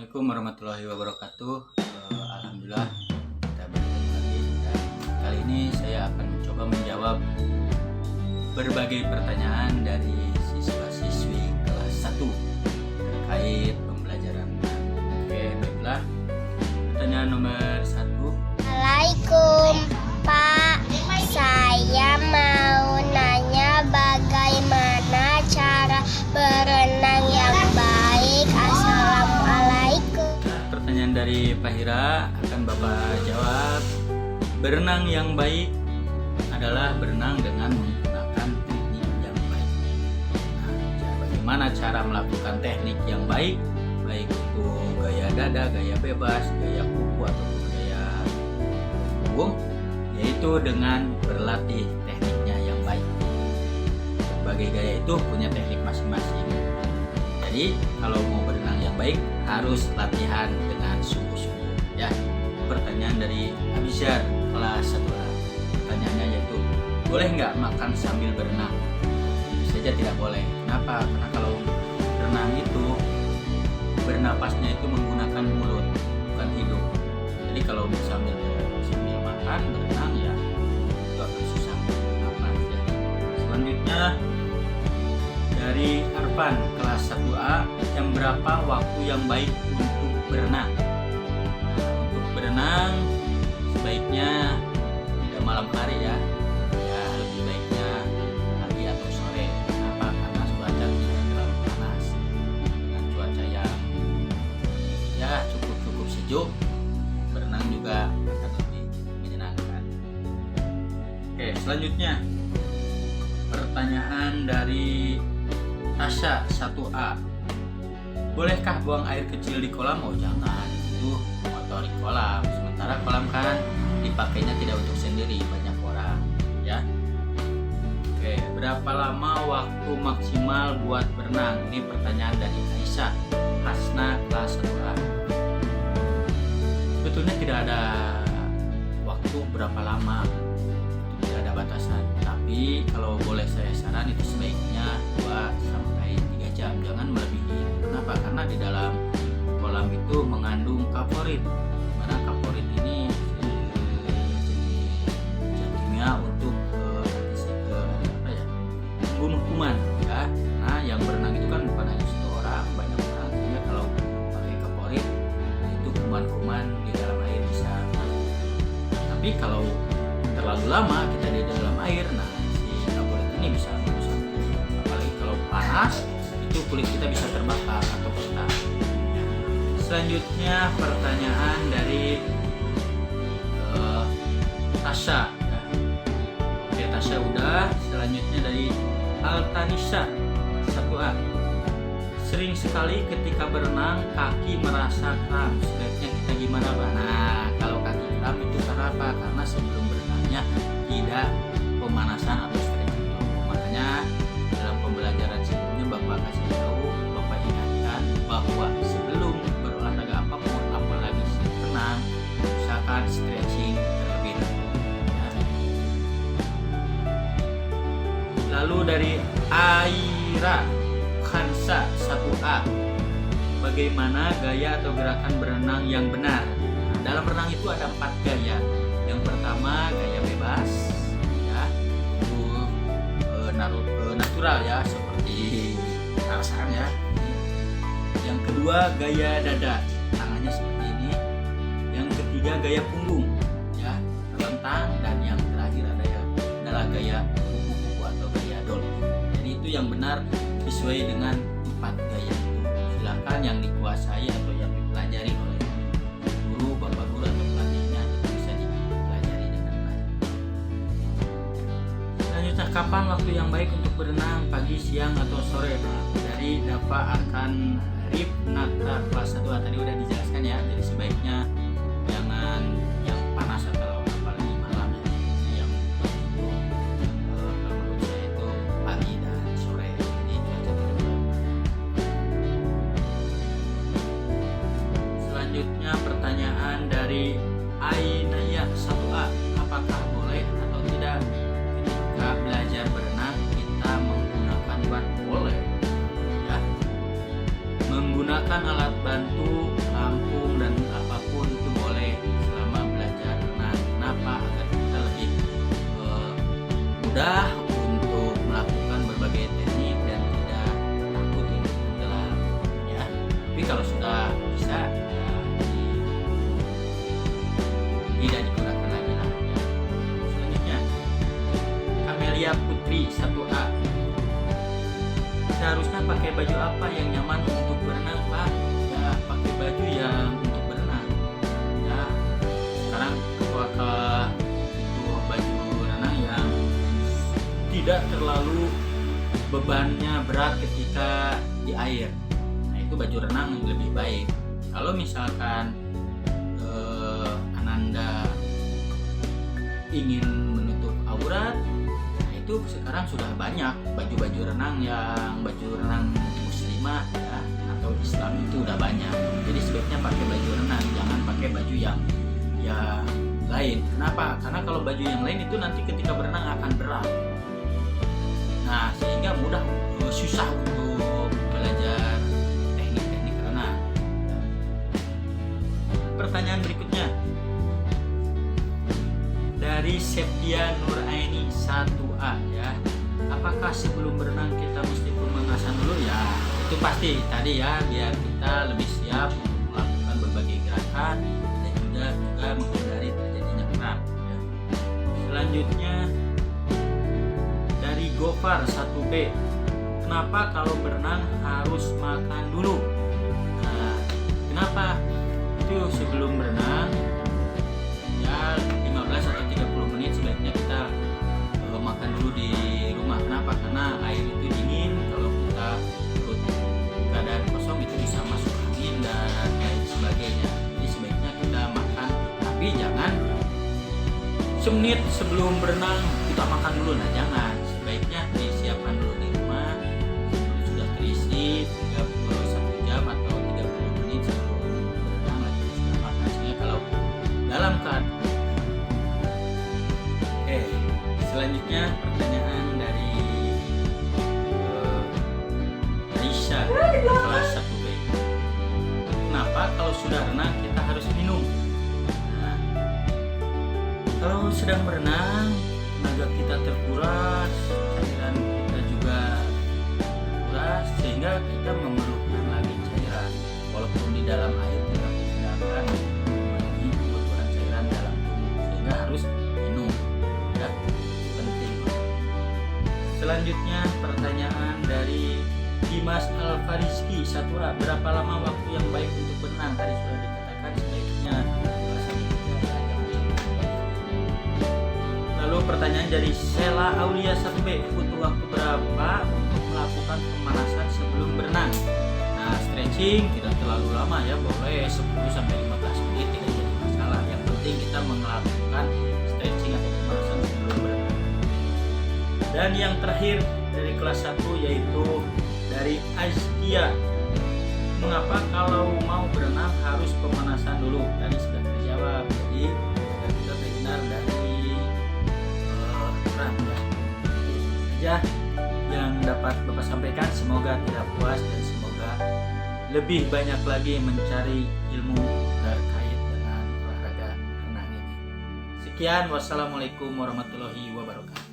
Assalamualaikum warahmatullahi wabarakatuh. Alhamdulillah kita bertemu lagi, dan kali ini saya akan mencoba menjawab berbagai pertanyaan dari siswa-siswi kelas 1 terkait pembelajaran. Oke, baiklah. Pertanyaan nomor 1. Assalamualaikum Pak, saya mau nanya bagaimana cara berenang yang baik. Assalamualaikum. Pertanyaan dari Fahira akan Bapak jawab. Berenang yang baik adalah berenang dengan menggunakan teknik yang baik. Bagaimana cara melakukan teknik yang baik? Baik itu gaya dada, gaya bebas, gaya kuku ataupun gaya punggung, yaitu dengan berlatih tekniknya yang baik. Berbagai gaya itu punya teknik masing-masing. Jadi kalau mau berenang yang baik harus latihan dengan sungguh-sungguh ya. Pertanyaan dari Abizar kelas 1A. Pertanyaannya yaitu, boleh nggak makan sambil berenang? Tentu saja tidak boleh. Kenapa? Karena kalau berenang itu bernapasnya itu menggunakan mulut, bukan hidung. Jadi kalau sambil makan berenang ya itu akan susah bernapas ya. Selanjutnya dari Arfan kelas 1A, jam berapa waktu yang baik untuk berenang? Untuk berenang sebaiknya tidak malam hari ya. Ya, lebih baiknya pagi atau sore. Kenapa? Karena cuaca tidak terlalu panas. Dengan cuaca yang ya cukup sejuk, berenang juga akan lebih menyenangkan. Oke, selanjutnya pertanyaan dari Tasya 1A. Bolehkah buang air kecil di kolam? Oh jangan, itu mengotori kolam. Sementara kolam kan dipakainya tidak untuk sendiri, banyak orang ya. Oke, berapa lama waktu maksimal buat berenang? Ini pertanyaan dari Aisyah Hasna kelas 1A. Sebetulnya tidak ada waktu berapa lama, itu tidak ada batasan. Tapi kalau boleh saya saran itu sebaiknya 2-3 jam, jangan melebihi. Kenapa? Karena di dalam kolam itu mengandung kaporit. Mana kaporit ini zat kimia untuk membunuh kuman ya. Nah, yang berenang itu kan bukan hanya satu orang, banyak orang. Sehingga kalau pakai kaporit itu kuman-kuman di dalam air bisa masuk. Tapi kalau terlalu lama kita di dalam air, nah si kaporit ini bisa merusak. Apalagi kalau panas, itu kulit kita bisa terbakar atau retak. Selanjutnya pertanyaan dari Tasya. Ya. Oke, Tasya udah. Selanjutnya dari Altanisa 1A. Sering sekali ketika berenang kaki merasa kram. Sebaiknya kita gimana, Pak? Nah, kalau kaki kram itu karena apa? Karena sebelum berenangnya tidak pemanasan atau stretching dulu. Makanya dalam pembelajaran sebelumnya Bapak kasih tahu, Bapak ingatkan bahwa sebelum berolahraga apapun, apalagi berenang, usahakan stretching terlebih dahulu ya. Lalu dari Aira Khansa 1A. Bagaimana gaya atau gerakan berenang yang benar? Nah, dalam berenang itu ada 4 gaya. Yang pertama gaya bebas ya, itu natural ya, seperti Tarzan ya. Yang kedua gaya dada, tangannya seperti ini. Yang ketiga gaya punggung ya, terlentang. Dan yang terakhir adalah gaya kuku-kuku atau gaya dolphin. Jadi itu yang benar sesuai dengan 4 gaya itu. Silakan yang dikuasai atau yang dipelajari oleh guru, bapak guru atau pelatihnya itu bisa dipelajari dengan baik. Selanjutnya, kapan waktu yang baik untuk berenang? Pagi, siang, atau sore? Dari Dava akan Rip Nata kelas 1A tadi udah dijelaskan ya. Jadi sebaiknya jangan yang panas atau apalagi malam ya. Yang itu kalau menurut saya itu pagi dan sore. Jadi cuaca tidak berubah. Selanjutnya pertanyaan dari Ainaya 1A. Apakah boleh atau tidak ketika belajar berenang kita menggunakan ban? Boleh ya. Menggunakan alat bantu sudah bisa ya, tidak digunakan lagi lah ya. Selanjutnya Amelia Putri 1A, seharusnya pakai baju apa yang nyaman untuk berenang, Pak? Ya, pakai baju yang untuk berenang ya. Sekarang pakai itu baju renang yang tidak terlalu bebannya berat ketika di air. Nah, itu baju renang yang lebih baik. Kalau misalkan Ananda ingin menutup aurat, nah itu sekarang sudah banyak baju-baju renang yang baju renang muslimah ya, atau Islam itu udah banyak. Jadi sebaiknya pakai baju renang, jangan pakai baju yang lain. Kenapa? Karena kalau baju yang lain itu nanti ketika berenang akan berat. Nah, sehingga susah untuk belajar teknik-teknik renang. Pertanyaan berikutnya dari Septia Nuraini 1A ya. Apakah sebelum berenang kita mesti pemanasan dulu ya? Itu pasti tadi ya, biar kita lebih siap untuk melakukan berbagai gerakan dan juga menghindari terjadinya kramp ya. Selanjutnya dari Gofar 1B, kenapa kalau berenang harus makan dulu? Nah, kenapa? Itu sebelum berenang ya 15 atau 30 menit sebaiknya kita makan dulu di rumah. Kenapa? Karena air itu dingin, kalau kita perut keadaan kosong itu bisa masuk angin dan lain sebagainya. Jadi sebaiknya kita makan, tapi jangan semenit sebelum berenang kita makan dulu. Nah, jangan. Sebaiknya disiapkan dulu di rumah sebelum sudah terisi 1 jam atau 30 menit sebelum berenang lagi sudah makan. Sehingga kalau dalam keadaan selanjutnya pertanyaan dari Aisyah kelas 1B. Kenapa kalau sudah renang kita harus minum? Nah, kalau sedang berenang tenaga kita terkuras, cairan kita juga terkuras, sehingga kita memerlukan lagi cairan. Walaupun di dalam air kita tidak akan memenuhi kebutuhan cairan dalam tubuh, sehingga harus minum ya. Selanjutnya pertanyaan dari Dimas Alfarizki 1A, berapa lama waktu yang baik untuk berenang? Tadi sudah dikatakan sebaiknya 2-3 jam. Lalu pertanyaan dari Sela Aulia 1B, butuh waktu berapa untuk melakukan pemanasan sebelum berenang? Nah, stretching tidak terlalu lama ya, boleh 10-15 menit tidak jadi masalah. Yang penting kita melakukan stretching atau pemanasan sebelum berenang. Dan yang terakhir dari kelas 1 yaitu dari Azkia, mengapa kalau mau berenang harus pemanasan dulu? Tadi sudah terjawab, jadi kita terhindar dari kramp ya. Itu saja yang dapat Bapak sampaikan. Semoga tidak puas dan semoga lebih banyak lagi mencari ilmu terkait dengan olahraga renang ini. Sekian, wassalamualaikum warahmatullahi wabarakatuh.